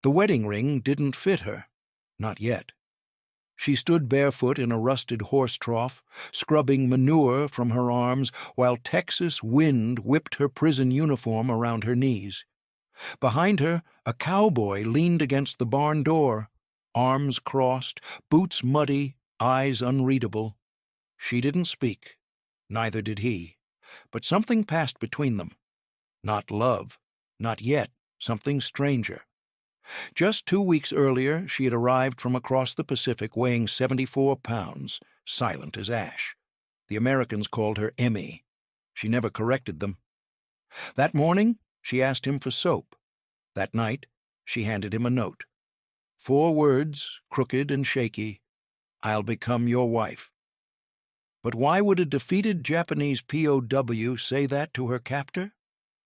The wedding ring didn't fit her. Not yet. She stood barefoot in a rusted horse trough, scrubbing manure from her arms while Texas wind whipped her prison uniform around her knees. Behind her, a cowboy leaned against the barn door, arms crossed, boots muddy, eyes unreadable. She didn't speak. Neither did he. But something passed between them. Not love. Not yet. Something stranger. Just 2 weeks earlier, she had arrived from across the Pacific weighing 74 pounds, silent as ash. The Americans called her Emmy. She never corrected them. That morning, she asked him for soap. That night, she handed him a note. 4 words, crooked and shaky. I'll become your wife. But why would a defeated Japanese POW say that to her captor?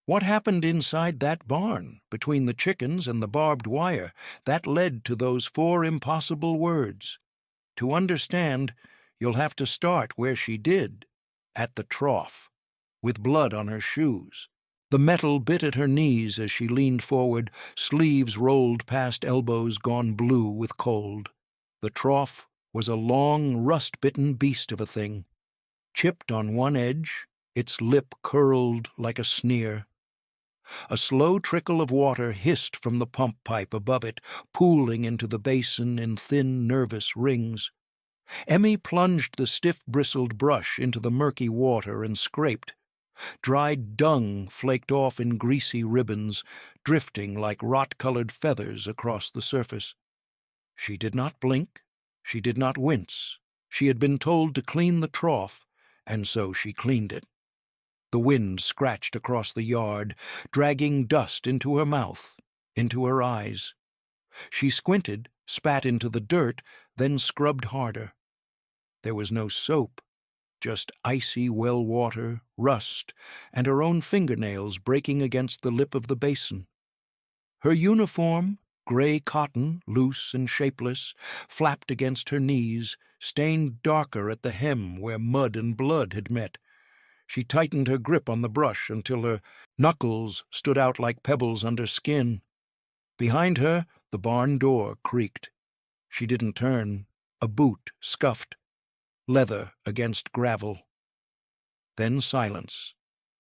What happened inside that barn, between the chickens and the barbed wire, that led to those 4 impossible words? To understand, you'll have to start where she did, at the trough, with blood on her shoes. The metal bit at her knees as she leaned forward, sleeves rolled past elbows gone blue with cold. The trough was a long, rust-bitten beast of a thing. Chipped on one edge, its lip curled like a sneer. A slow trickle of water hissed from the pump pipe above it, pooling into the basin in thin, nervous rings. Emmy plunged the stiff-bristled brush into the murky water and scraped. Dried dung flaked off in greasy ribbons, drifting like rot-colored feathers across the surface. She did not blink. She did not wince. She had been told to clean the trough, and so she cleaned it. The wind scratched across the yard, dragging dust into her mouth, into her eyes. She squinted, spat into the dirt, then scrubbed harder. There was no soap, just icy well water, rust, and her own fingernails breaking against the lip of the basin. Her uniform, gray cotton, loose and shapeless, flapped against her knees, stained darker at the hem where mud and blood had met. She tightened her grip on the brush until her knuckles stood out like pebbles under skin. Behind her, the barn door creaked. She didn't turn. A boot scuffed. Leather against gravel. Then silence.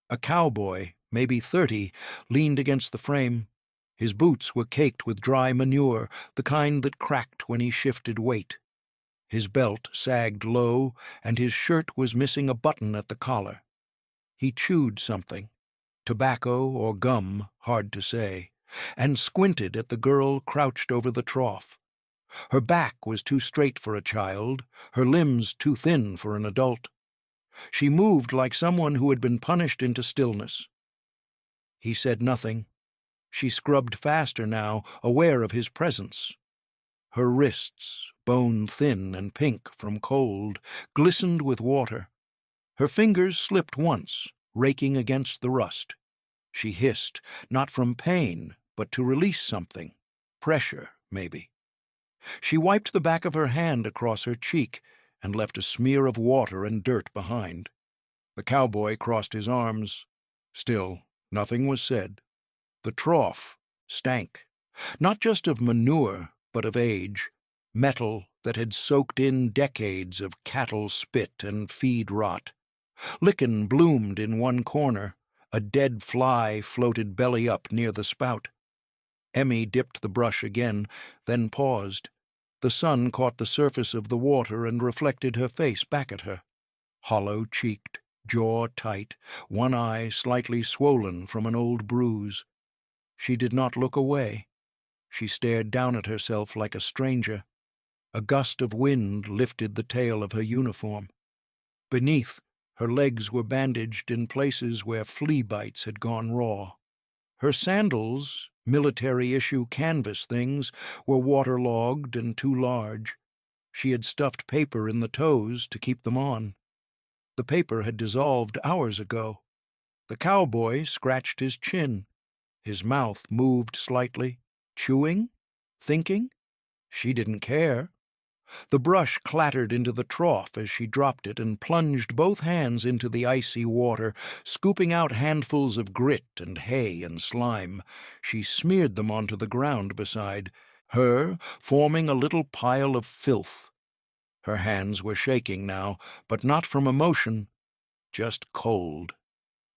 A cowboy, maybe 30, leaned against the frame. His boots were caked with dry manure, the kind that cracked when he shifted weight. His belt sagged low, and his shirt was missing a button at the collar. He chewed something, tobacco or gum, hard to say, and squinted at the girl crouched over the trough. Her back was too straight for a child, her limbs too thin for an adult. She moved like someone who had been punished into stillness. He said nothing. She scrubbed faster now, aware of his presence. Her wrists, bone-thin and pink from cold, glistened with water. Her fingers slipped once, raking against the rust. She hissed, not from pain, but to release something. Pressure, maybe. She wiped the back of her hand across her cheek and left a smear of water and dirt behind. The cowboy crossed his arms. Still, nothing was said. The trough stank, not just of manure, but of age, metal that had soaked in decades of cattle spit and feed rot. Lichen bloomed in one corner. A dead fly floated belly up near the spout. Emmy dipped the brush again, then paused. The sun caught the surface of the water and reflected her face back at her. Hollow-cheeked, jaw tight, one eye slightly swollen from an old bruise. She did not look away. She stared down at herself like a stranger. A gust of wind lifted the tail of her uniform. Beneath, her legs were bandaged in places where flea bites had gone raw. Her sandals, military-issue canvas things, were waterlogged and too large. She had stuffed paper in the toes to keep them on. The paper had dissolved hours ago. The cowboy scratched his chin. His mouth moved slightly. Chewing? Thinking? She didn't care. The brush clattered into the trough as she dropped it and plunged both hands into the icy water, scooping out handfuls of grit and hay and slime. She smeared them onto the ground beside her, forming a little pile of filth. Her hands were shaking now, but not from emotion, just cold.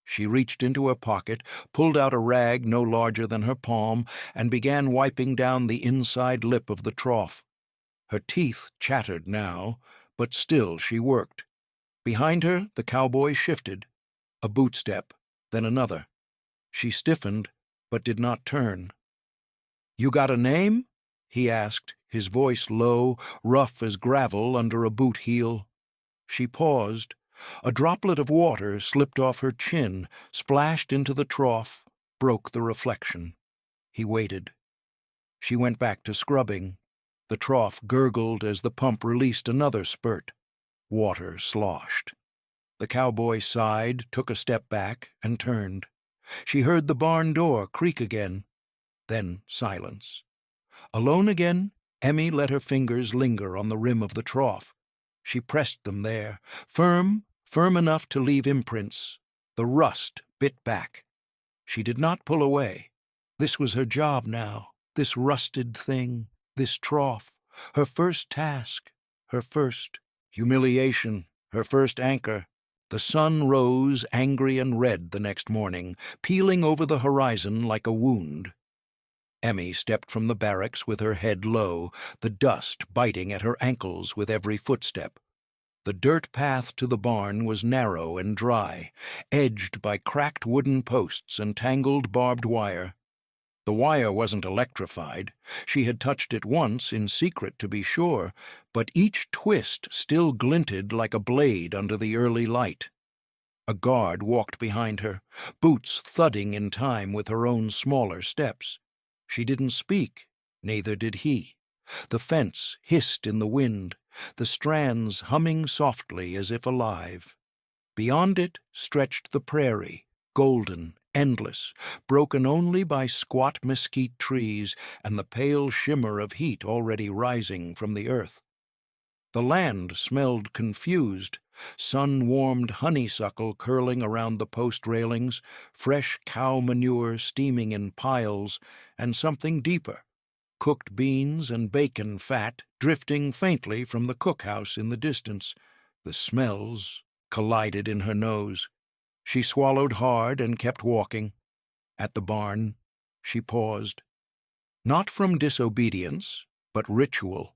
She reached into her pocket, pulled out a rag no larger than her palm, and began wiping down the inside lip of the trough. Her teeth chattered now, but still she worked. Behind her, the cowboy shifted. A boot step, then another. She stiffened, but did not turn. "You got a name?" he asked, his voice low, rough as gravel under a boot heel. She paused. A droplet of water slipped off her chin, splashed into the trough, broke the reflection. He waited. She went back to scrubbing. The trough gurgled as the pump released another spurt. Water sloshed. The cowboy sighed, took a step back, and turned. She heard the barn door creak again. Then silence. Alone again, Emmy let her fingers linger on the rim of the trough. She pressed them there, firm enough to leave imprints. The rust bit back. She did not pull away. This was her job now, this rusted thing, this trough, her first task, her first humiliation, her first anchor. The sun rose angry and red the next morning, peeling over the horizon like a wound. Emmy stepped from the barracks with her head low, the dust biting at her ankles with every footstep. The dirt path to the barn was narrow and dry, edged by cracked wooden posts and tangled barbed wire. The wire wasn't electrified. She had touched it once, in secret to be sure, but each twist still glinted like a blade under the early light. A guard walked behind her, boots thudding in time with her own smaller steps. She didn't speak, neither did he. The fence hissed in the wind, the strands humming softly as if alive. Beyond it stretched the prairie, golden, endless, broken only by squat mesquite trees and the pale shimmer of heat already rising from the earth. The land smelled confused, sun-warmed honeysuckle curling around the post railings, fresh cow manure steaming in piles, and something deeper, cooked beans and bacon fat drifting faintly from the cookhouse in the distance. The smells collided in her nose. She swallowed hard and kept walking. At the barn, she paused. Not from disobedience, but ritual.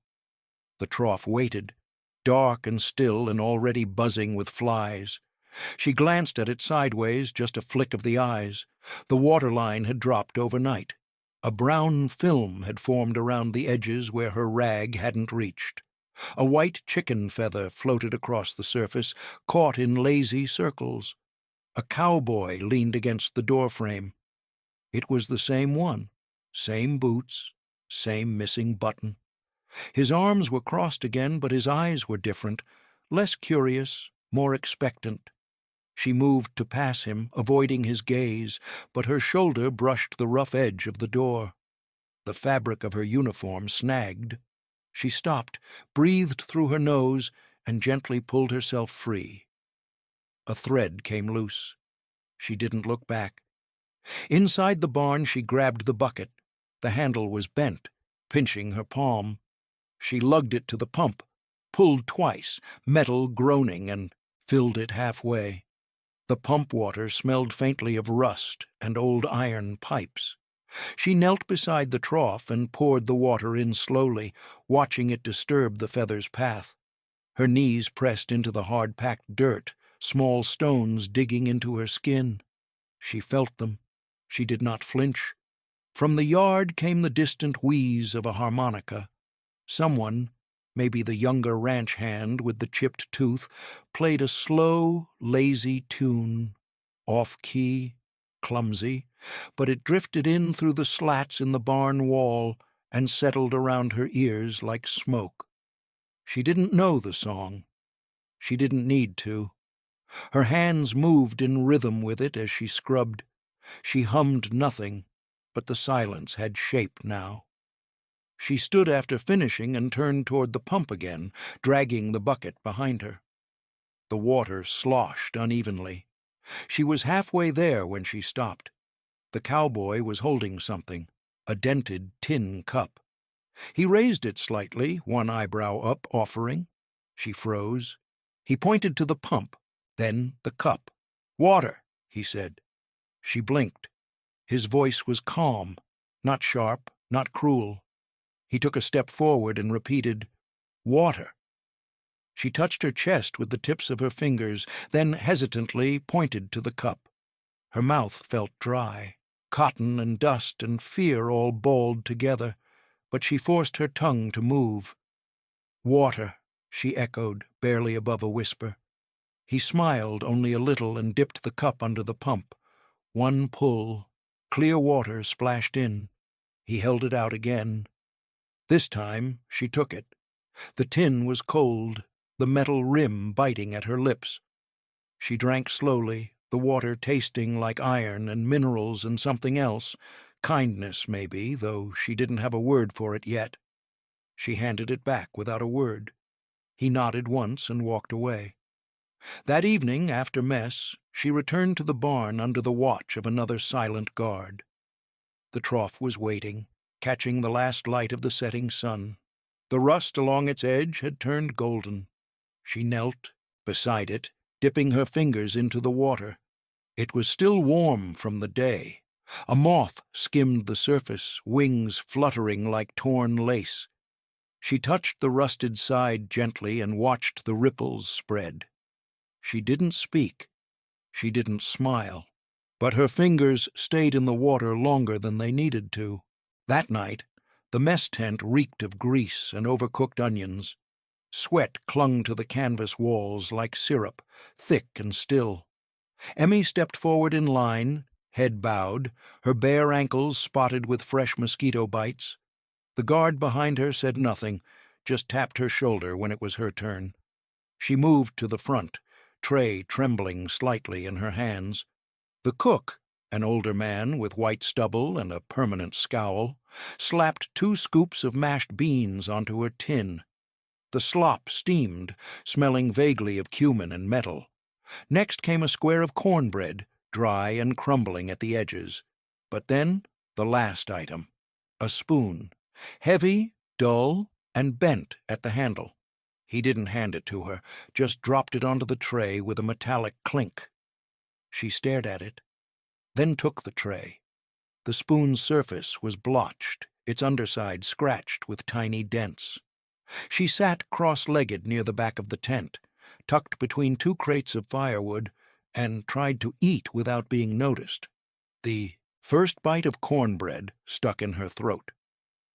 The trough waited, dark and still and already buzzing with flies. She glanced at it sideways, just a flick of the eyes. The waterline had dropped overnight. A brown film had formed around the edges where her rag hadn't reached. A white chicken feather floated across the surface, caught in lazy circles. A cowboy leaned against the doorframe. It was the same one, same boots, same missing button. His arms were crossed again, but his eyes were different, less curious, more expectant. She moved to pass him, avoiding his gaze, but her shoulder brushed the rough edge of the door. The fabric of her uniform snagged. She stopped, breathed through her nose, and gently pulled herself free. A thread came loose. She didn't look back. Inside the barn she grabbed the bucket. The handle was bent, pinching her palm. She lugged it to the pump, pulled twice, metal groaning, and filled it halfway. The pump water smelled faintly of rust and old iron pipes. She knelt beside the trough and poured the water in slowly, watching it disturb the feather's path. Her knees pressed into the hard-packed dirt, small stones digging into her skin. She felt them. She did not flinch. From the yard came the distant wheeze of a harmonica. Someone, maybe the younger ranch hand with the chipped tooth, played a slow, lazy tune, off-key, clumsy, but it drifted in through the slats in the barn wall and settled around her ears like smoke. She didn't know the song. She didn't need to. Her hands moved in rhythm with it as she scrubbed. She hummed nothing, but the silence had shape now. She stood after finishing and turned toward the pump again, dragging the bucket behind her. The water sloshed unevenly. She was halfway there when she stopped. The cowboy was holding something, a dented tin cup. He raised it slightly, one eyebrow up, offering. She froze. He pointed to the pump, then the cup. "Water," he said. She blinked. His voice was calm, not sharp, not cruel. He took a step forward and repeated, "Water." She touched her chest with the tips of her fingers, then hesitantly pointed to the cup. Her mouth felt dry, cotton and dust and fear all balled together, but she forced her tongue to move. "Water," she echoed, barely above a whisper. He smiled only a little and dipped the cup under the pump. One pull, clear water splashed in. He held it out again. This time she took it. The tin was cold, the metal rim biting at her lips. She drank slowly, the water tasting like iron and minerals and something else, kindness maybe, though she didn't have a word for it yet. She handed it back without a word. He nodded once and walked away. That evening, after mess, she returned to the barn under the watch of another silent guard. The trough was waiting, catching the last light of the setting sun. The rust along its edge had turned golden. She knelt beside it, dipping her fingers into the water. It was still warm from the day. A moth skimmed the surface, wings fluttering like torn lace. She touched the rusted side gently and watched the ripples spread. She didn't speak. She didn't smile. But her fingers stayed in the water longer than they needed to. That night, the mess tent reeked of grease and overcooked onions. Sweat clung to the canvas walls like syrup, thick and still. Emmy stepped forward in line, head bowed, her bare ankles spotted with fresh mosquito bites. The guard behind her said nothing, just tapped her shoulder when it was her turn. She moved to the front, tray trembling slightly in her hands. The cook, an older man with white stubble and a permanent scowl, slapped 2 scoops of mashed beans onto her tin. The slop steamed, smelling vaguely of cumin and metal. Next came a square of cornbread, dry and crumbling at the edges. But then the last item, a spoon, heavy, dull, and bent at the handle. He didn't hand it to her, just dropped it onto the tray with a metallic clink. She stared at it, then took the tray. The spoon's surface was blotched, its underside scratched with tiny dents. She sat cross-legged near the back of the tent, tucked between 2 crates of firewood, and tried to eat without being noticed. The first bite of cornbread stuck in her throat.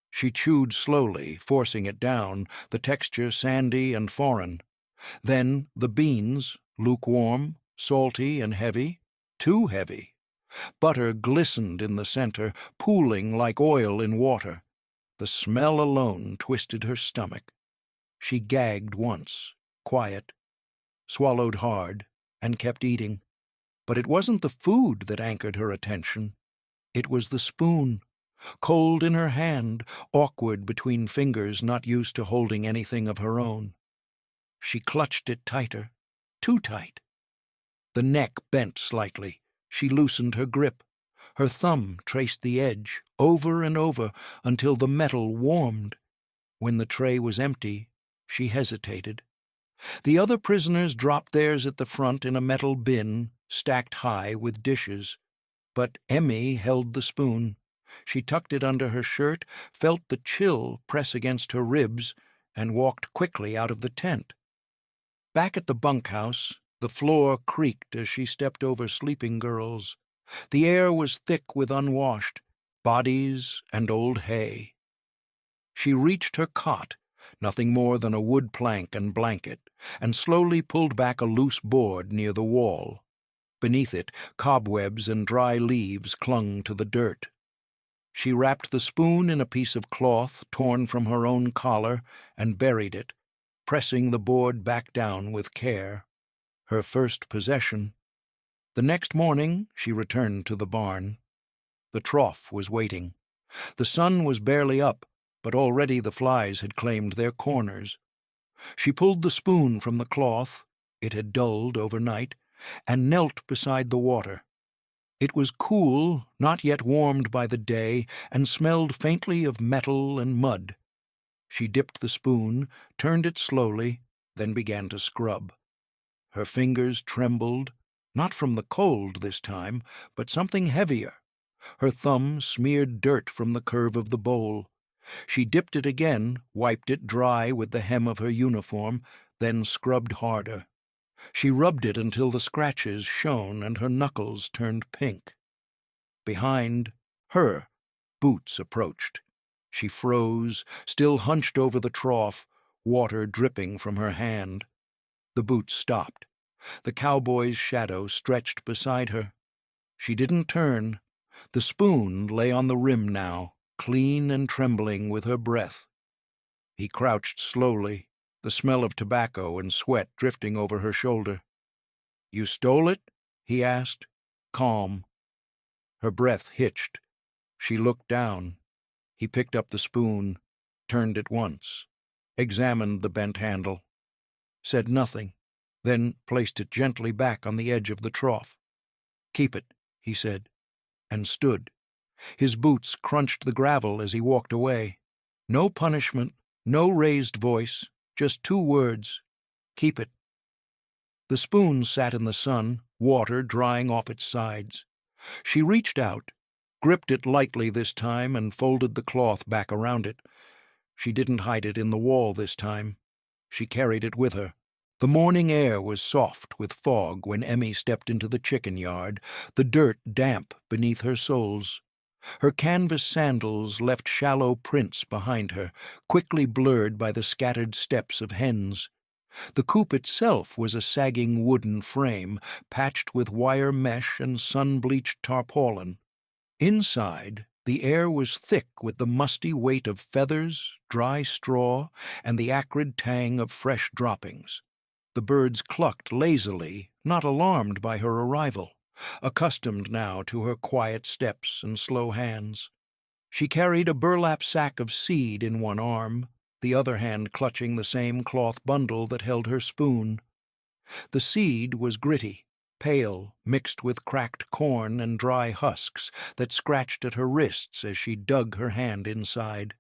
She chewed slowly, forcing it down, the texture sandy and foreign. Then the beans, lukewarm, salty and heavy, too heavy. Butter glistened in the center, pooling like oil in water. The smell alone twisted her stomach. She gagged once, quiet, swallowed hard, and kept eating. But it wasn't the food that anchored her attention. It was the spoon, cold in her hand, awkward between fingers not used to holding anything of her own. She clutched it tighter, too tight. The neck bent slightly. She loosened her grip. Her thumb traced the edge, over and over, until the metal warmed. When the tray was empty, she hesitated. The other prisoners dropped theirs at the front in a metal bin, stacked high with dishes. But Emmy held the spoon. She tucked it under her shirt, felt the chill press against her ribs, and walked quickly out of the tent. Back at the bunkhouse, the floor creaked as she stepped over sleeping girls. The air was thick with unwashed bodies and old hay. She reached her cot, nothing more than a wood plank and blanket, and slowly pulled back a loose board near the wall. Beneath it, cobwebs and dry leaves clung to the dirt. She wrapped the spoon in a piece of cloth torn from her own collar and buried it, pressing the board back down with care. Her first possession. The next morning she returned to the barn. The trough was waiting. The sun was barely up, but already the flies had claimed their corners. She pulled the spoon from the cloth, it had dulled overnight, and knelt beside the water. It was cool, not yet warmed by the day, and smelled faintly of metal and mud. She dipped the spoon, turned it slowly, then began to scrub. Her fingers trembled, not from the cold this time, but something heavier. Her thumb smeared dirt from the curve of the bowl. She dipped it again, wiped it dry with the hem of her uniform, then scrubbed harder. She rubbed it until the scratches shone and her knuckles turned pink. Behind her, Boots approached. She froze, still hunched over the trough, water dripping from her hand. The boots stopped. The cowboy's shadow stretched beside her. She didn't turn. The spoon lay on the rim now, clean and trembling with her breath. He crouched slowly, the smell of tobacco and sweat drifting over her shoulder. "You stole it?" he asked, calm. Her breath hitched. She looked down. He picked up the spoon, turned it once, examined the bent handle, said nothing, then placed it gently back on the edge of the trough. "Keep it," he said, and stood. His boots crunched the gravel as he walked away. No punishment, no raised voice, just 2 words, "Keep it." The spoon sat in the sun, water drying off its sides. She reached out, gripped it lightly this time, and folded the cloth back around it. She didn't hide it in the wall this time. She carried it with her. The morning air was soft with fog when Emmy stepped into the chicken yard, the dirt damp beneath her soles. Her canvas sandals left shallow prints behind her, quickly blurred by the scattered steps of hens. The coop itself was a sagging wooden frame, patched with wire mesh and sun-bleached tarpaulin. Inside, the air was thick with the musty weight of feathers, dry straw, and the acrid tang of fresh droppings. The birds clucked lazily, not alarmed by her arrival, accustomed now to her quiet steps and slow hands. She carried a burlap sack of seed in one arm, the other hand clutching the same cloth bundle that held her spoon. The seed was gritty, pale, mixed with cracked corn and dry husks that scratched at her wrists as she dug her hand inside.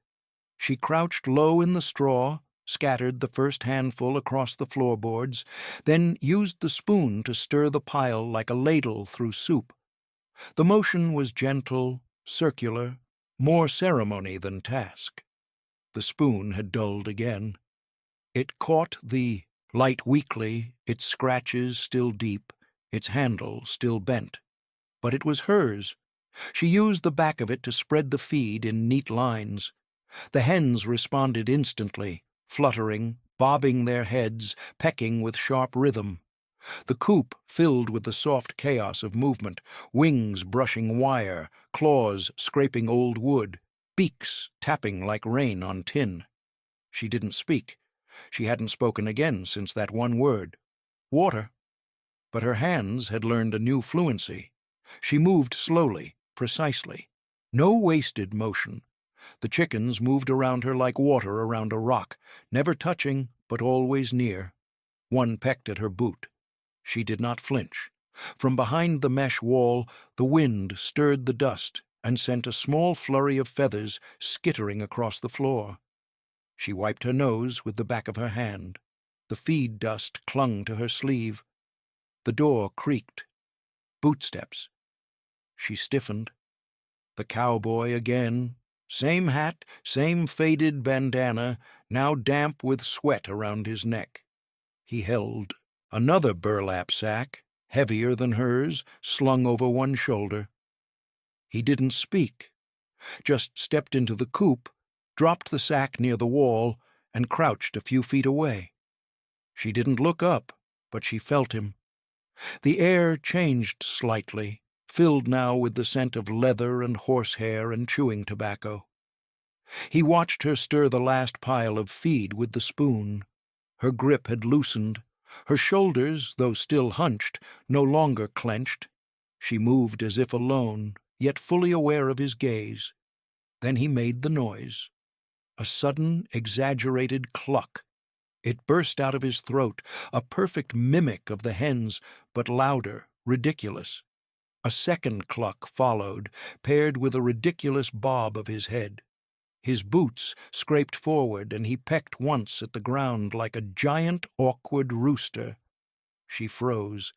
She crouched low in the straw, scattered the first handful across the floorboards, then used the spoon to stir the pile like a ladle through soup. The motion was gentle, circular, more ceremony than task. The spoon had dulled again. It caught the light weakly, its scratches still deep, its handle still bent. But it was hers. She used the back of it to spread the feed in neat lines. The hens responded instantly, fluttering, bobbing their heads, pecking with sharp rhythm. The coop filled with the soft chaos of movement, wings brushing wire, claws scraping old wood, beaks tapping like rain on tin. She didn't speak. She hadn't spoken again since that one word, water. But her hands had learned a new fluency. She moved slowly, precisely. No wasted motion. The chickens moved around her like water around a rock, never touching, but always near. One pecked at her boot. She did not flinch. From behind the mesh wall, the wind stirred the dust and sent a small flurry of feathers skittering across the floor. She wiped her nose with the back of her hand. The feed dust clung to her sleeve. The door creaked. Bootsteps. She stiffened. The cowboy again. Same hat, same faded bandana, now damp with sweat around his neck. He held another burlap sack, heavier than hers, slung over one shoulder. He didn't speak, just stepped into the coop, dropped the sack near the wall, and crouched a few feet away. She didn't look up, but she felt him. The air changed slightly, filled now with the scent of leather and horsehair and chewing tobacco. He watched her stir the last pile of feed with the spoon. Her grip had loosened. Her shoulders, though still hunched, no longer clenched. She moved as if alone, yet fully aware of his gaze. Then he made the noise. A sudden, exaggerated cluck. It burst out of his throat, a perfect mimic of the hen's, but louder, ridiculous. A second cluck followed, paired with a ridiculous bob of his head. His boots scraped forward, and he pecked once at the ground like a giant, awkward rooster. She froze,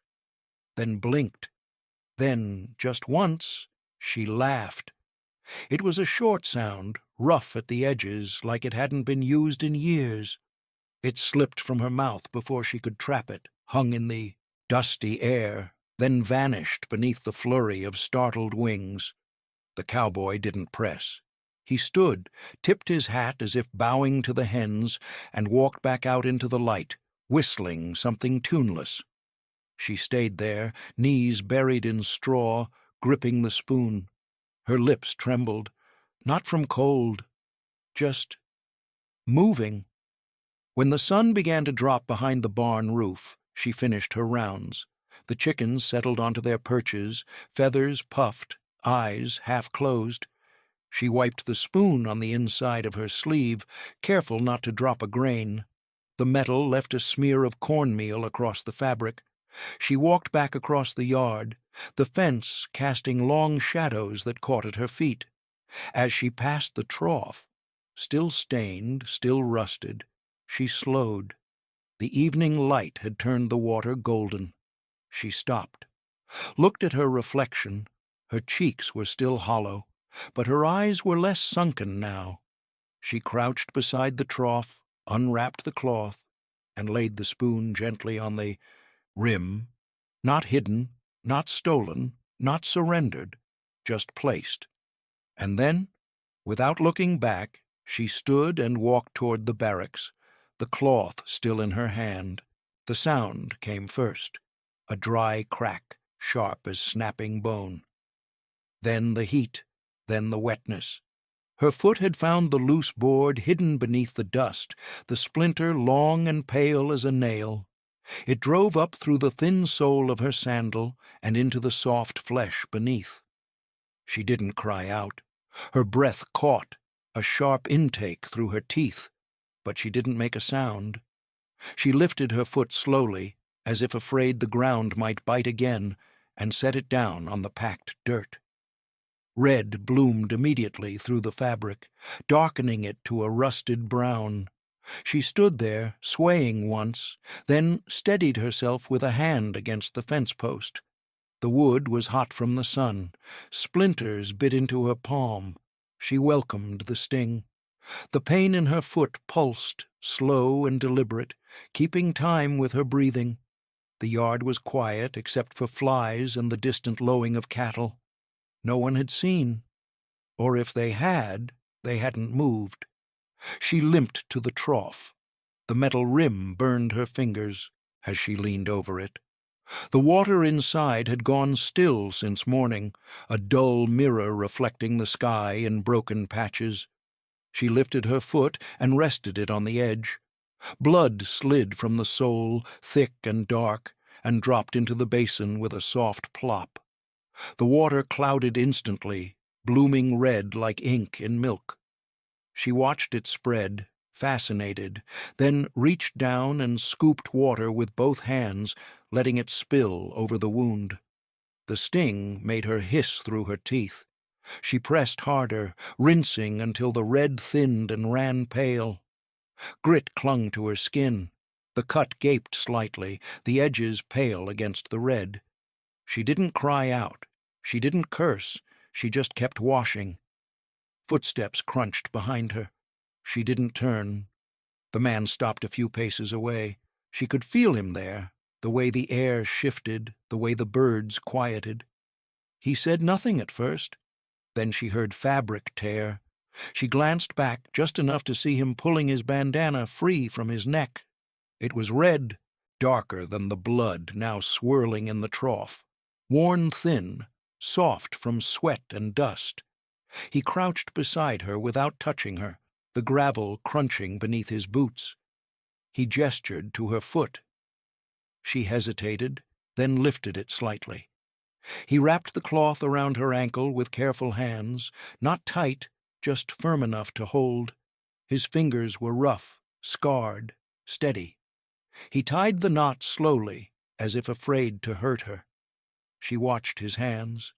then blinked. Then, just once, she laughed. It was a short sound, rough at the edges, like it hadn't been used in years. It slipped from her mouth before she could trap it, hung in the dusty air, then vanished beneath the flurry of startled wings. The cowboy didn't press. He stood, tipped his hat as if bowing to the hens, and walked back out into the light, whistling something tuneless. She stayed there, knees buried in straw, gripping the spoon. Her lips trembled, not from cold, just moving. When the sun began to drop behind the barn roof, she finished her rounds. The chickens settled onto their perches, feathers puffed, eyes half closed. She wiped the spoon on the inside of her sleeve, careful not to drop a grain. The metal left a smear of cornmeal across the fabric. She walked back across the yard, the fence casting long shadows that caught at her feet. As she passed the trough, still stained, still rusted, she slowed. The evening light had turned the water golden. She stopped, looked at her reflection. Her cheeks were still hollow, but her eyes were less sunken now. She crouched beside the trough, unwrapped the cloth, and laid the spoon gently on the rim, not hidden, not stolen, not surrendered, just placed. And then, without looking back, she stood and walked toward the barracks, the cloth still in her hand. The sound came first, a dry crack, sharp as snapping bone. Then the heat, then the wetness. Her foot had found the loose board hidden beneath the dust, the splinter long and pale as a nail. It drove up through the thin sole of her sandal and into the soft flesh beneath. She didn't cry out. Her breath caught, a sharp intake through her teeth, but she didn't make a sound. She lifted her foot slowly, as if afraid the ground might bite again, and set it down on the packed dirt. Red bloomed immediately through the fabric, darkening it to a rusted brown. She stood there, swaying once, then steadied herself with a hand against the fence post. The wood was hot from the sun. Splinters bit into her palm. She welcomed the sting. The pain in her foot pulsed, slow and deliberate, keeping time with her breathing. The yard was quiet except for flies and the distant lowing of cattle. No one had seen, or if they had, they hadn't moved. She limped to the trough. The metal rim burned her fingers as she leaned over it. The water inside had gone still since morning, a dull mirror reflecting the sky in broken patches. She lifted her foot and rested it on the edge. Blood slid from the sole, thick and dark, and dropped into the basin with a soft plop. The water clouded instantly, blooming red like ink in milk. She watched it spread, fascinated, then reached down and scooped water with both hands, letting it spill over the wound. The sting made her hiss through her teeth. She pressed harder, rinsing until the red thinned and ran pale. Grit clung to her skin. The cut gaped slightly, the edges pale against the red. She didn't cry out. She didn't curse. She just kept washing. Footsteps crunched behind her. She didn't turn. The man stopped a few paces away. She could feel him there, the way the air shifted, the way the birds quieted. He said nothing at first. Then she heard fabric tear. She glanced back just enough to see him pulling his bandana free from his neck. It was red, darker than the blood now swirling in the trough, worn thin, soft from sweat and dust. He crouched beside her without touching her, the gravel crunching beneath his boots. He gestured to her foot. She hesitated, then lifted it slightly. He wrapped the cloth around her ankle with careful hands, not tight, just firm enough to hold. His fingers were rough, scarred, steady. He tied the knot slowly, as if afraid to hurt her. She watched his hands,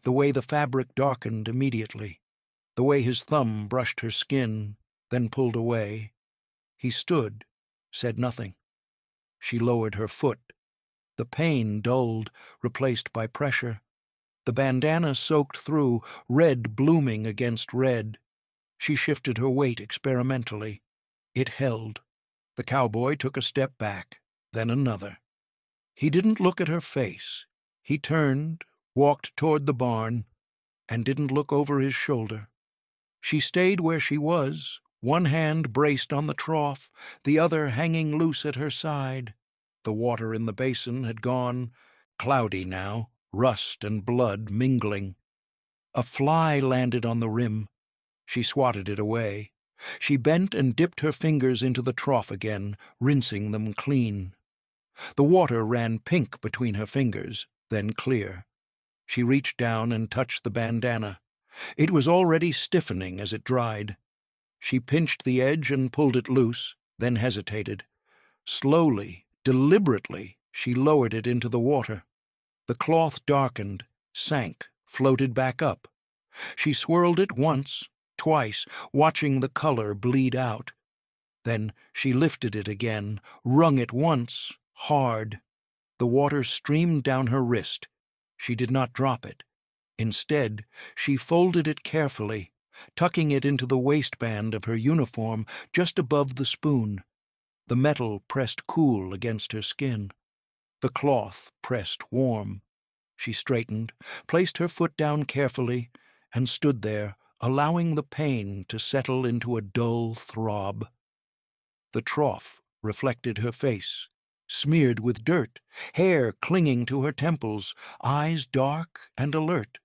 the way the fabric darkened immediately, the way his thumb brushed her skin, then pulled away. He stood, said nothing. She lowered her foot. The pain dulled, replaced by pressure. The bandana soaked through, red blooming against red. She shifted her weight experimentally. It held. The cowboy took a step back, then another. He didn't look at her face. He turned, walked toward the barn, and didn't look over his shoulder. She stayed where she was, one hand braced on the trough, the other hanging loose at her side. The water in the basin had gone, cloudy now, rust and blood mingling. A fly landed on the rim. She swatted it away. She bent and dipped her fingers into the trough again, rinsing them clean. The water ran pink between her fingers, then clear. She reached down and touched the bandana. It was already stiffening as it dried. She pinched the edge and pulled it loose, then hesitated. Slowly, deliberately, she lowered it into the water. The cloth darkened, sank, floated back up. She swirled it once, twice, watching the color bleed out. Then she lifted it again, wrung it once, hard. The water streamed down her wrist. She did not drop it. Instead, she folded it carefully, tucking it into the waistband of her uniform just above the spoon. The metal pressed cool against her skin. The cloth pressed warm. She straightened, placed her foot down carefully, and stood there, allowing the pain to settle into a dull throb. The trough reflected her face, smeared with dirt, hair clinging to her temples, eyes dark and alert.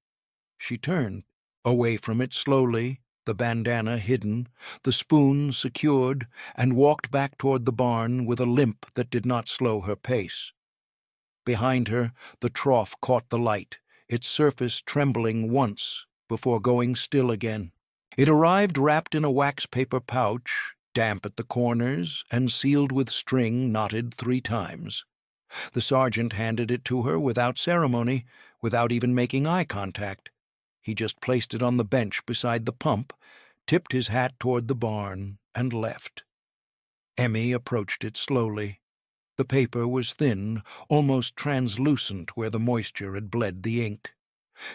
She turned, away from it slowly, the bandana hidden, the spoon secured, and walked back toward the barn with a limp that did not slow her pace. Behind her, the trough caught the light, its surface trembling once before going still again. It arrived wrapped in a wax paper pouch, damp at the corners and sealed with string knotted 3 times. The sergeant handed it to her without ceremony, without even making eye contact. He just placed it on the bench beside the pump, tipped his hat toward the barn, and left. Emmy approached it slowly. The paper was thin, almost translucent where the moisture had bled the ink.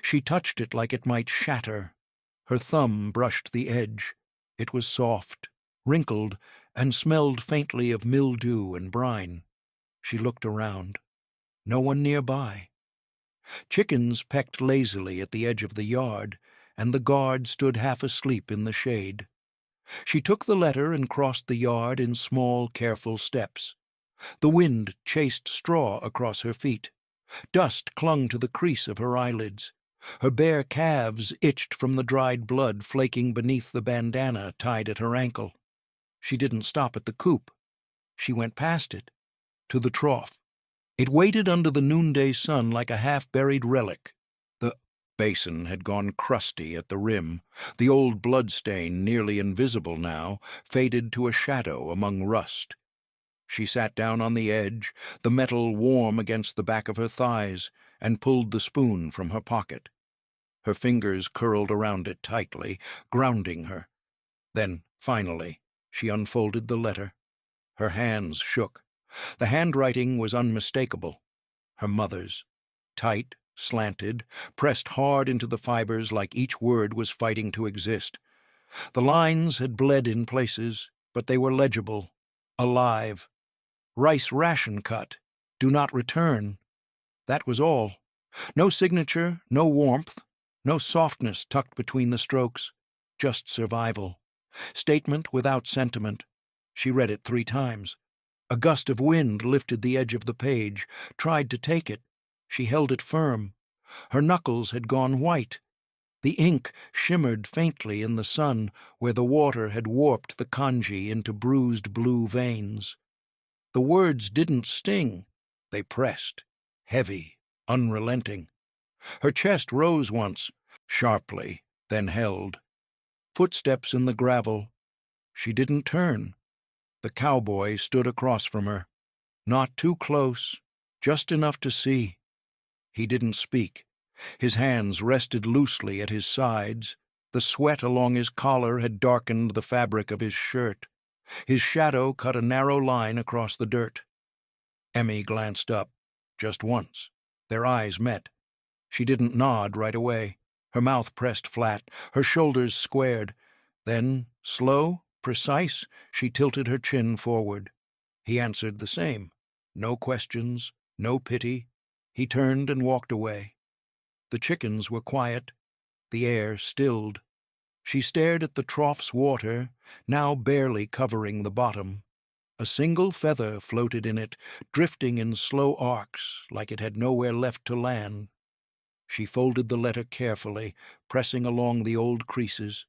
She touched it like it might shatter. Her thumb brushed the edge. It was soft, wrinkled, and smelled faintly of mildew and brine. She looked around. No one nearby. Chickens pecked lazily at the edge of the yard, and the guard stood half asleep in the shade. She took the letter and crossed the yard in small, careful steps. The wind chased straw across her feet. Dust clung to the crease of her eyelids. Her bare calves itched from the dried blood flaking beneath the bandana tied at her ankle. She didn't stop at the coop. She went past it, to the trough. It waited under the noonday sun like a half-buried relic. The basin had gone crusty at the rim. The old bloodstain, nearly invisible now, faded to a shadow among rust. She sat down on the edge, the metal warm against the back of her thighs, and pulled the spoon from her pocket. Her fingers curled around it tightly, grounding her. Then, finally, she unfolded the letter. Her hands shook. The handwriting was unmistakable. Her mother's. Tight, slanted, pressed hard into the fibers like each word was fighting to exist. The lines had bled in places, but they were legible, alive. Rice ration cut. Do not return. That was all. No signature, no warmth, no softness tucked between the strokes. Just survival. Statement without sentiment. She read it 3 times. A gust of wind lifted the edge of the page, tried to take it. She held it firm. Her knuckles had gone white. The ink shimmered faintly in the sun where the water had warped the kanji into bruised blue veins. The words didn't sting. They pressed, heavy, unrelenting. Her chest rose once, sharply, then held. Footsteps in the gravel. She didn't turn. The cowboy stood across from her. Not too close, just enough to see. He didn't speak. His hands rested loosely at his sides. The sweat along his collar had darkened the fabric of his shirt. His shadow cut a narrow line across the dirt. Emmy glanced up, just once. Their eyes met. She didn't nod right away. Her mouth pressed flat, her shoulders squared. Then, slow, precise, she tilted her chin forward. He answered the same. No questions, no pity. He turned and walked away. The chickens were quiet. The air stilled. She stared at the trough's water, now barely covering the bottom. A single feather floated in it, drifting in slow arcs, like it had nowhere left to land. She folded the letter carefully, pressing along the old creases.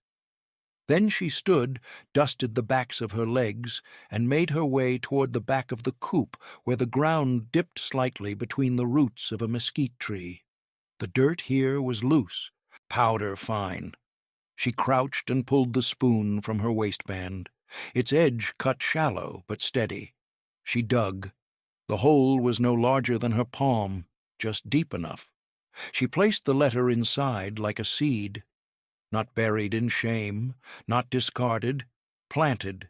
Then she stood, dusted the backs of her legs, and made her way toward the back of the coop, where the ground dipped slightly between the roots of a mesquite tree. The dirt here was loose, powder fine. She crouched and pulled the spoon from her waistband. Its edge cut shallow but steady. She dug. The hole was no larger than her palm, just deep enough. She placed the letter inside like a seed. Not buried in shame, not discarded, planted.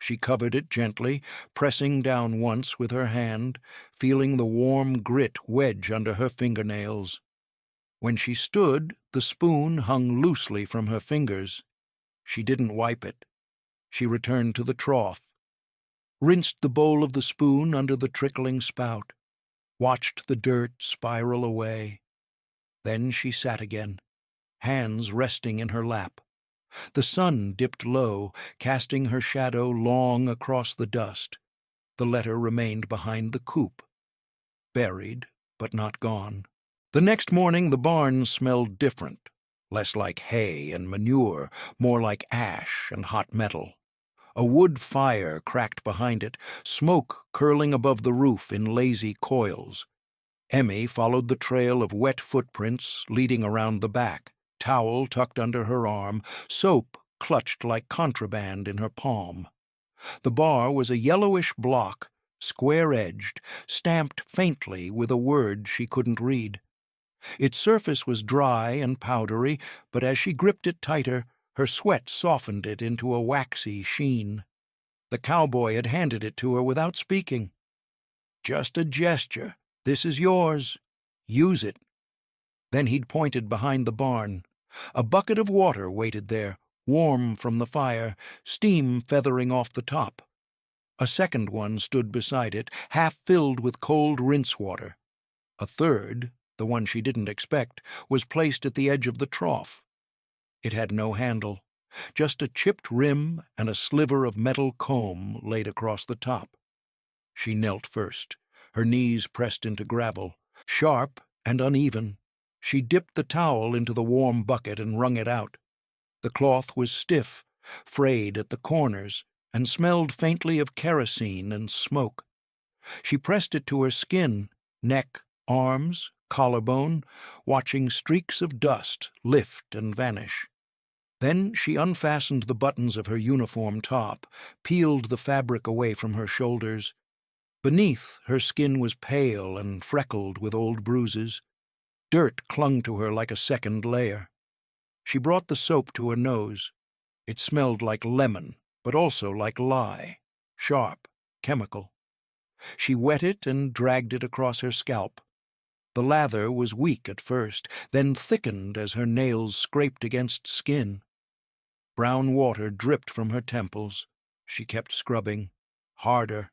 She covered it gently, pressing down once with her hand, feeling the warm grit wedge under her fingernails. When she stood, the spoon hung loosely from her fingers. She didn't wipe it. She returned to the trough, rinsed the bowl of the spoon under the trickling spout, watched the dirt spiral away. Then she sat again, hands resting in her lap. The sun dipped low, casting her shadow long across the dust. The letter remained behind the coop, buried but not gone. The next morning the barn smelled different, less like hay and manure, more like ash and hot metal. A wood fire cracked behind it, smoke curling above the roof in lazy coils. Emmy followed the trail of wet footprints leading around the back, towel tucked under her arm, soap clutched like contraband in her palm. The bar was a yellowish block, square-edged, stamped faintly with a word she couldn't read. Its surface was dry and powdery, but as she gripped it tighter, her sweat softened it into a waxy sheen. The cowboy had handed it to her without speaking. "Just a gesture. This is yours. Use it." Then he'd pointed behind the barn. A bucket of water waited there, warm from the fire, steam feathering off the top. A second one stood beside it, half filled with cold rinse water. A third, the one she didn't expect, was placed at the edge of the trough. It had no handle, just a chipped rim and a sliver of metal comb laid across the top. She knelt first, her knees pressed into gravel, sharp and uneven. She dipped the towel into the warm bucket and wrung it out. The cloth was stiff, frayed at the corners, and smelled faintly of kerosene and smoke. She pressed it to her skin, neck, arms, collarbone, watching streaks of dust lift and vanish. Then she unfastened the buttons of her uniform top, peeled the fabric away from her shoulders. Beneath, her skin was pale and freckled with old bruises. Dirt clung to her like a second layer. She brought the soap to her nose. It smelled like lemon, but also like lye, sharp, chemical. She wet it and dragged it across her scalp. The lather was weak at first, then thickened as her nails scraped against skin. Brown water dripped from her temples. She kept scrubbing, harder.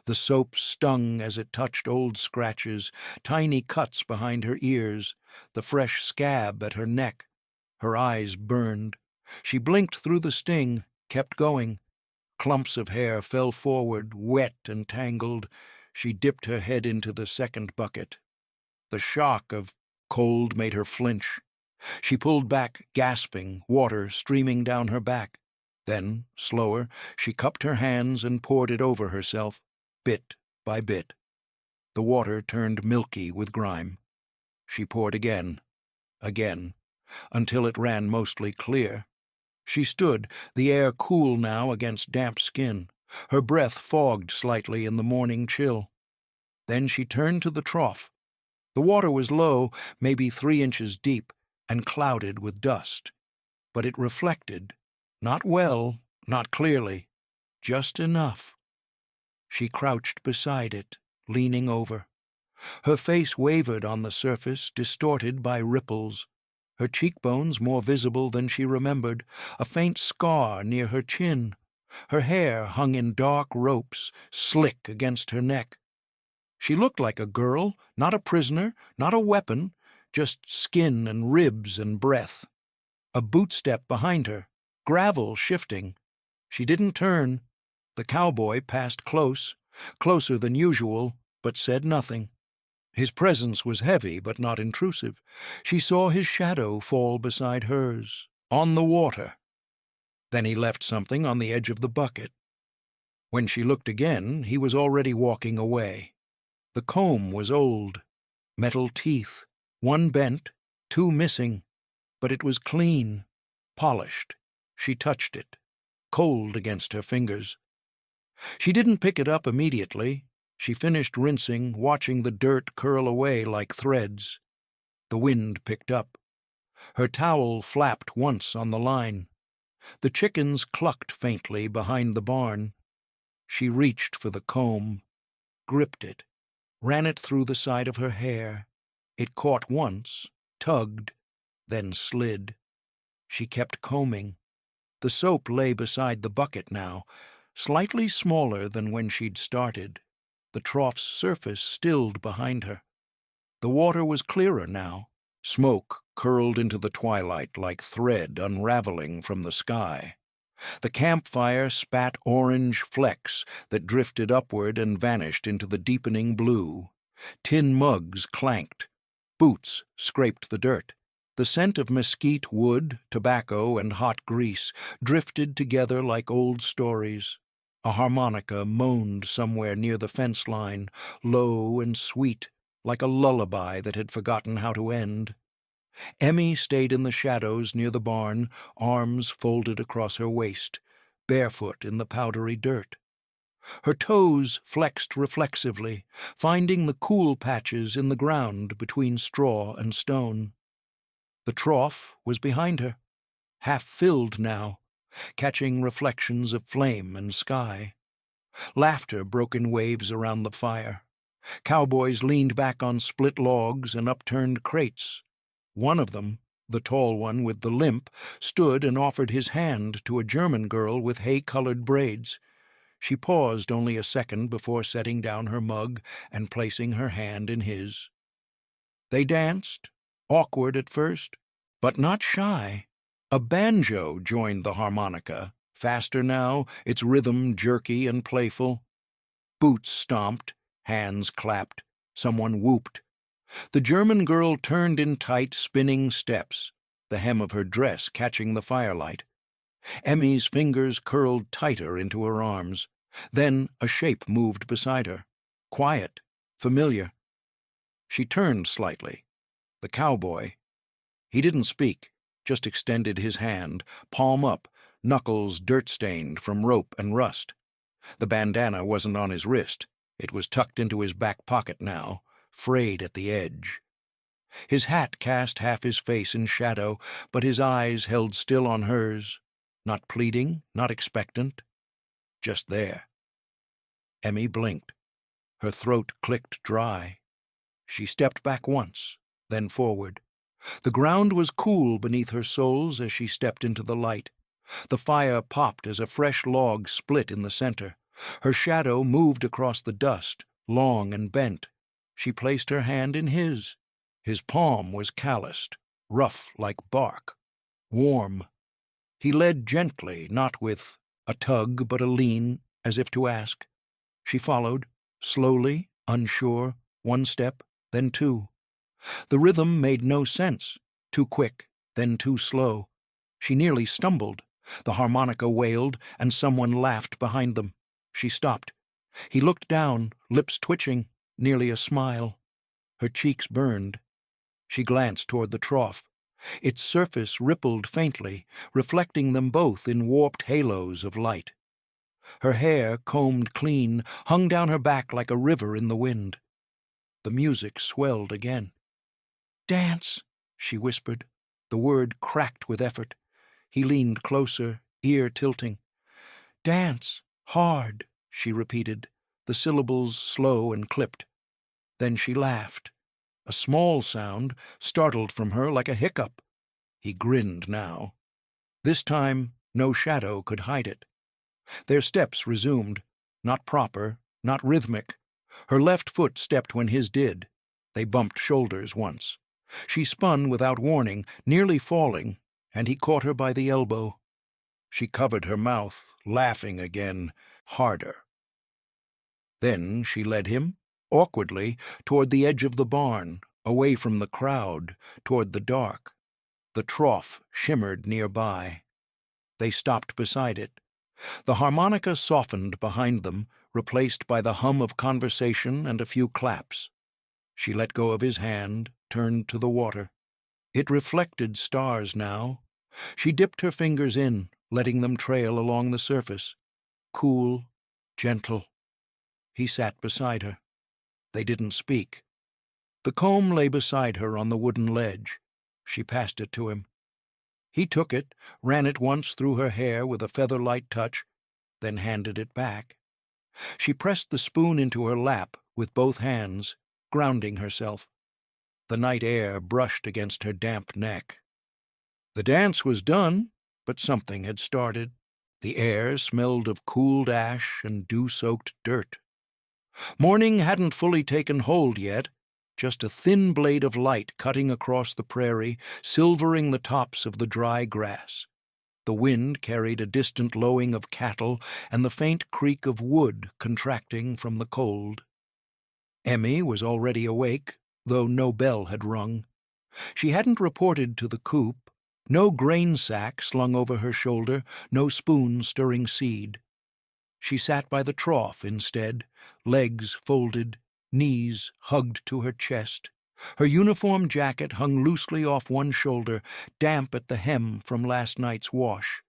The soap stung as it touched old scratches, tiny cuts behind her ears, the fresh scab at her neck. Her eyes burned. She blinked through the sting, kept going. Clumps of hair fell forward, wet and tangled. She dipped her head into the second bucket. The shock of cold made her flinch. She pulled back, gasping, water streaming down her back. Then, slower, she cupped her hands and poured it over herself, bit by bit. The water turned milky with grime. She poured again, until it ran mostly clear. She stood, the air cool now against damp skin, her breath fogged slightly in the morning chill. Then she turned to the trough. The water was low, maybe 3 inches deep, and clouded with dust. But it reflected, not well, not clearly, just enough. She crouched beside it, leaning over. Her face wavered on the surface, distorted by ripples. Her cheekbones more visible than she remembered, a faint scar near her chin. Her hair hung in dark ropes, slick against her neck. She looked like a girl, not a prisoner, not a weapon, just skin and ribs and breath. A bootstep behind her, gravel shifting. She didn't turn. The cowboy passed close, closer than usual, but said nothing. His presence was heavy but not intrusive. She saw his shadow fall beside hers, on the water. Then he left something on the edge of the bucket. When she looked again, he was already walking away. The comb was old, metal teeth, one bent, 2 missing, but it was clean, polished. She touched it, cold against her fingers. She didn't pick it up immediately. She finished rinsing, watching the dirt curl away like threads. The wind picked up. Her towel flapped once on the line. The chickens clucked faintly behind the barn. She reached for the comb, gripped it, ran it through the side of her hair. It caught once, tugged, then slid. She kept combing. The soap lay beside the bucket now, slightly smaller than when she'd started. The trough's surface stilled behind her. The water was clearer now. Smoke curled into the twilight like thread unraveling from the sky. The campfire spat orange flecks that drifted upward and vanished into the deepening blue. Tin mugs clanked. Boots scraped the dirt. The scent of mesquite wood, tobacco, and hot grease drifted together like old stories. A harmonica moaned somewhere near the fence line, low and sweet, like a lullaby that had forgotten how to end. Emmy stayed in the shadows near the barn, arms folded across her waist, barefoot in the powdery dirt. Her toes flexed reflexively, finding the cool patches in the ground between straw and stone. The trough was behind her, half filled now, catching reflections of flame and sky. Laughter broke in waves around the fire. Cowboys leaned back on split logs and upturned crates. One of them, the tall one with the limp, stood and offered his hand to a German girl with hay-colored braids. She paused only a second before setting down her mug and placing her hand in his. They danced, awkward at first, but not shy. A banjo joined the harmonica, faster now, its rhythm jerky and playful. Boots stomped, hands clapped, someone whooped. The German girl turned in tight, spinning steps, the hem of her dress catching the firelight. Emmy's fingers curled tighter into her arms. Then a shape moved beside her, quiet, familiar. She turned slightly. The cowboy. He didn't speak, just extended his hand, palm up, knuckles dirt-stained from rope and rust. The bandana wasn't on his wrist. It was tucked into his back pocket now, frayed at the edge. His hat cast half his face in shadow, but his eyes held still on hers, not pleading, not expectant, just there. Emmy blinked. Her throat clicked dry. She stepped back once, then forward. The ground was cool beneath her soles as she stepped into the light. The fire popped as a fresh log split in the center. Her shadow moved across the dust, long and bent. She placed her hand in his. His palm was calloused, rough like bark, warm. He led gently, not with a tug but a lean, as if to ask. She followed, slowly, unsure, 1 step, then 2. The rhythm made no sense, too quick, then too slow. She nearly stumbled. The harmonica wailed, and someone laughed behind them. She stopped. He looked down, lips twitching, nearly a smile. Her cheeks burned. She glanced toward the trough. Its surface rippled faintly, reflecting them both in warped halos of light. Her hair, combed clean, hung down her back like a river in the wind. The music swelled again. "Dance," she whispered. The word cracked with effort. He leaned closer, ear tilting. "Dance, hard," she repeated, the syllables slow and clipped. Then she laughed. A small sound, startled from her like a hiccup. He grinned now. This time, no shadow could hide it. Their steps resumed, not proper, not rhythmic. Her left foot stepped when his did. They bumped shoulders once. She spun without warning, nearly falling, and he caught her by the elbow. She covered her mouth, laughing again, harder. Then she led him, awkwardly, toward the edge of the barn, away from the crowd, toward the dark. The trough shimmered nearby. They stopped beside it. The harmonica softened behind them, replaced by the hum of conversation and a few claps. She let go of his hand, turned to the water. It reflected stars now. She dipped her fingers in, letting them trail along the surface. Cool, gentle. He sat beside her. They didn't speak. The comb lay beside her on the wooden ledge. She passed it to him. He took it, ran it once through her hair with a feather-light touch, then handed it back. She pressed the spoon into her lap with both hands, grounding herself. The night air brushed against her damp neck. The dance was done, but something had started. The air smelled of cooled ash and dew-soaked dirt. Morning hadn't fully taken hold yet, just a thin blade of light cutting across the prairie, silvering the tops of the dry grass. The wind carried a distant lowing of cattle and the faint creak of wood contracting from the cold. Emmy was already awake, though no bell had rung. She hadn't reported to the coop, no grain sack slung over her shoulder, no spoon stirring seed. She sat by the trough instead, legs folded, knees hugged to her chest. Her uniform jacket hung loosely off one shoulder, damp at the hem from last night's wash.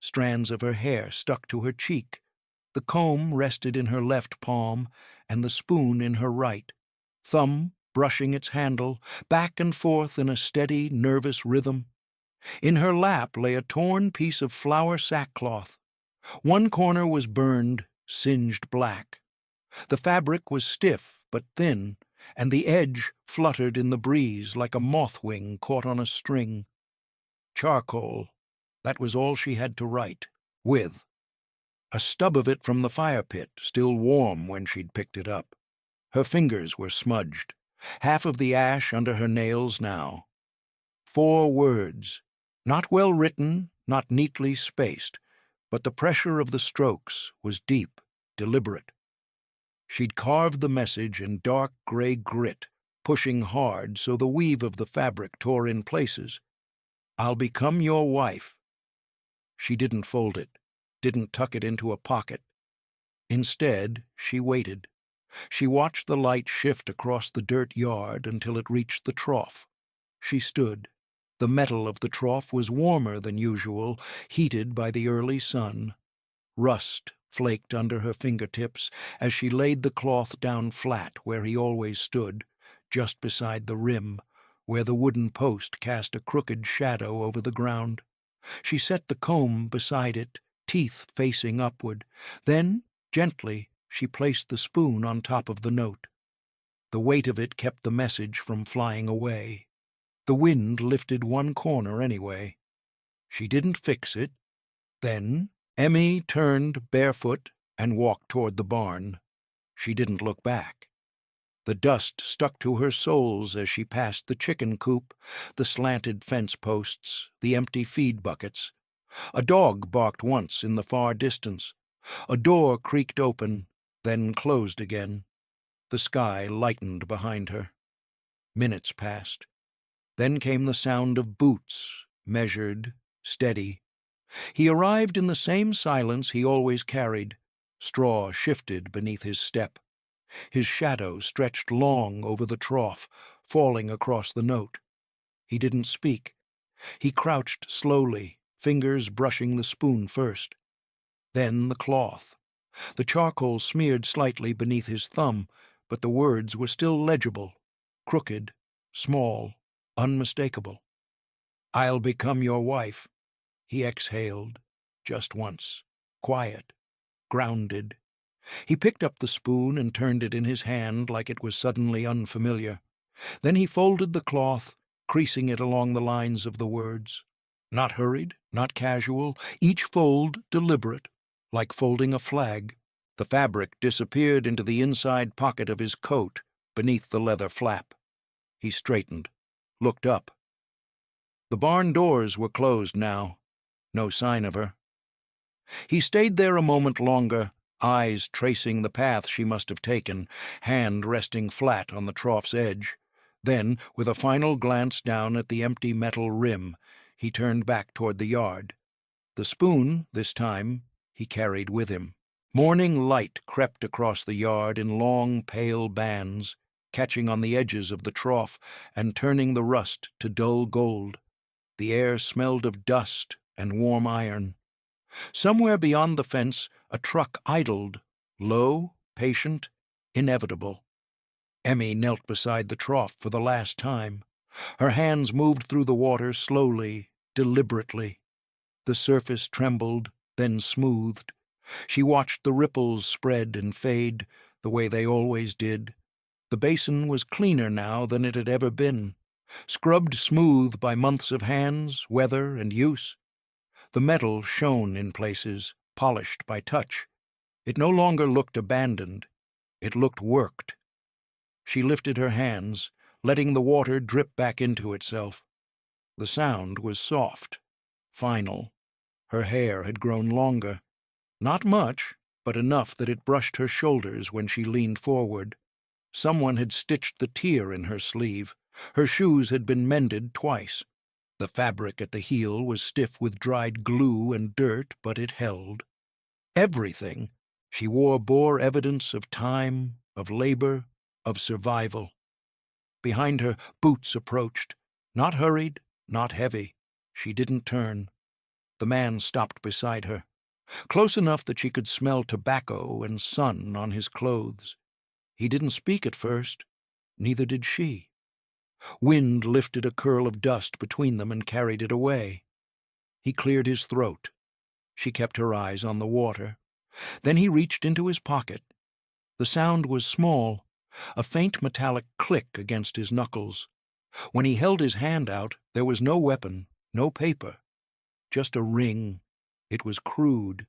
Strands of her hair stuck to her cheek. The comb rested in her left palm, and the spoon in her right, thumb brushing its handle, back and forth in a steady, nervous rhythm. In her lap lay a torn piece of flour sackcloth. One corner was burned, singed black. The fabric was stiff but thin, and the edge fluttered in the breeze like a moth wing caught on a string. Charcoal, that was all she had to write, with. A stub of it from the fire pit, still warm when she'd picked it up. Her fingers were smudged, half of the ash under her nails now. 4 words, not well written, not neatly spaced, but the pressure of the strokes was deep, deliberate. She'd carved the message in dark gray grit, pushing hard so the weave of the fabric tore in places. "I'll become your wife." She didn't fold it, didn't tuck it into a pocket. Instead, she waited. She watched the light shift across the dirt yard until it reached the trough. She stood. The metal of the trough was warmer than usual, heated by the early sun. Rust flaked under her fingertips as she laid the cloth down flat where he always stood, just beside the rim, where the wooden post cast a crooked shadow over the ground. She set the comb beside it, teeth facing upward. Then, gently, she placed the spoon on top of the note. The weight of it kept the message from flying away. The wind lifted one corner anyway. She didn't fix it. Then Emmy turned barefoot and walked toward the barn. She didn't look back. The dust stuck to her soles as she passed the chicken coop, the slanted fence posts, the empty feed buckets. A dog barked once in the far distance. A door creaked open, then closed again. The sky lightened behind her. Minutes passed. Then came the sound of boots, measured, steady. He arrived in the same silence he always carried. Straw shifted beneath his step. His shadow stretched long over the trough, falling across the note. He didn't speak, He crouched slowly, fingers brushing the spoon first. Then the cloth. The charcoal smeared slightly beneath his thumb, but the words were still legible, crooked, small, unmistakable. "I'll become your wife," he exhaled, just once, quiet, grounded. He picked up the spoon and turned it in his hand like it was suddenly unfamiliar. Then he folded the cloth, creasing it along the lines of the words. Not hurried, not casual, each fold deliberate, like folding a flag. The fabric disappeared into the inside pocket of his coat, beneath the leather flap. He straightened, looked up. The barn doors were closed now. No sign of her. He stayed there a moment longer, eyes tracing the path she must have taken, hand resting flat on the trough's edge. Then, with a final glance down at the empty metal rim, he turned back toward the yard. The spoon, this time, he carried with him. Morning light crept across the yard in long, pale bands, catching on the edges of the trough and turning the rust to dull gold. The air smelled of dust and warm iron. Somewhere beyond the fence, a truck idled, low, patient, inevitable. Emmy knelt beside the trough for the last time. Her hands moved through the water slowly, deliberately. The surface trembled, then smoothed. She watched the ripples spread and fade, the way they always did. The basin was cleaner now than it had ever been, scrubbed smooth by months of hands, weather, and use. The metal shone in places, polished by touch. It no longer looked abandoned. It looked worked. She lifted her hands, letting the water drip back into itself. The sound was soft, final. Her hair had grown longer. Not much, but enough that it brushed her shoulders when she leaned forward. Someone had stitched the tear in her sleeve. Her shoes had been mended twice. The fabric at the heel was stiff with dried glue and dirt, but it held. Everything she wore bore evidence of time, of labor, of survival. Behind her, boots approached. Not hurried, not heavy. She didn't turn. The man stopped beside her, close enough that she could smell tobacco and sun on his clothes. He didn't speak at first. Neither did she. Wind lifted a curl of dust between them and carried it away. He cleared his throat. She kept her eyes on the water. Then he reached into his pocket. The sound was small, a faint metallic click against his knuckles. When he held his hand out, there was no weapon, no paper. Just a ring. It was crude.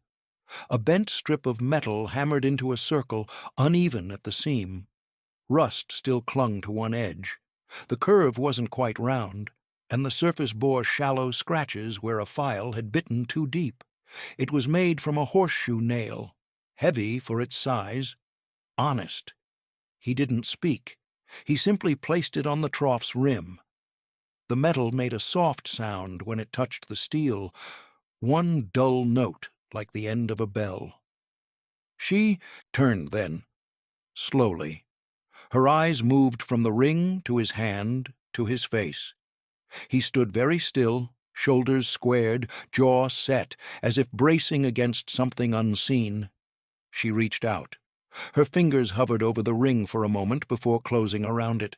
A bent strip of metal hammered into a circle, uneven at the seam. Rust still clung to one edge. The curve wasn't quite round, and the surface bore shallow scratches where a file had bitten too deep. It was made from a horseshoe nail, heavy for its size, honest. He didn't speak. He simply placed it on the trough's rim. The metal made a soft sound when it touched the steel, one dull note like the end of a bell. She turned then, slowly. Her eyes moved from the ring to his hand to his face. He stood very still, shoulders squared, jaw set, as if bracing against something unseen. She reached out. Her fingers hovered over the ring for a moment before closing around it.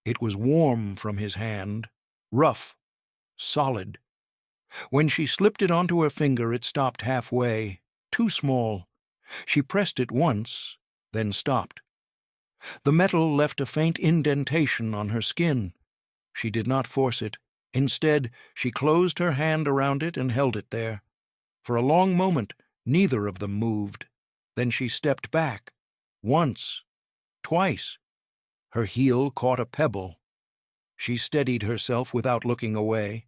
It was warm from his hand, rough, solid. When she slipped it onto her finger, it stopped halfway, too small. She pressed it once, then stopped. The metal left a faint indentation on her skin. She did not force it. Instead, she closed her hand around it and held it there. For a long moment, neither of them moved. Then she stepped back. Once. Twice. Her heel caught a pebble. She steadied herself without looking away.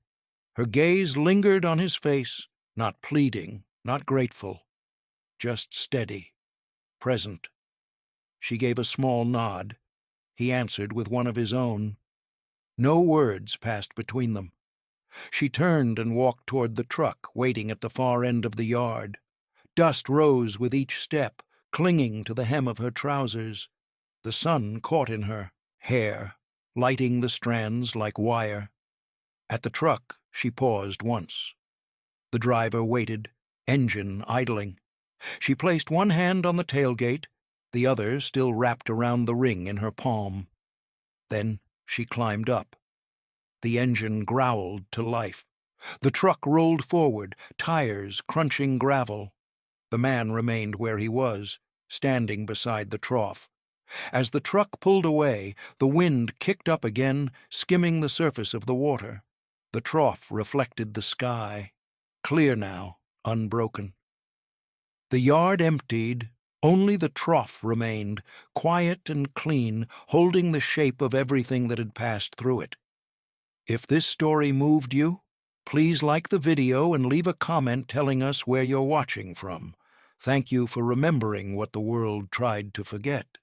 Her gaze lingered on his face, not pleading, not grateful. Just steady. Present. She gave a small nod. He answered with one of his own. No words passed between them. She turned and walked toward the truck, waiting at the far end of the yard. Dust rose with each step, clinging to the hem of her trousers. The sun caught in her hair, lighting the strands like wire. At the truck, She paused once. The driver waited, engine idling. She placed one hand on the tailgate, the other still wrapped around the ring in her palm. Then she climbed up. The engine growled to life. The truck rolled forward, tires crunching gravel. The man remained where he was, standing beside the trough. As the truck pulled away, the wind kicked up again, skimming the surface of the water. The trough reflected the sky, clear now, unbroken. The yard emptied, only the trough remained, quiet and clean, holding the shape of everything that had passed through it. If this story moved you, please like the video and leave a comment telling us where you're watching from. Thank you for remembering what the world tried to forget.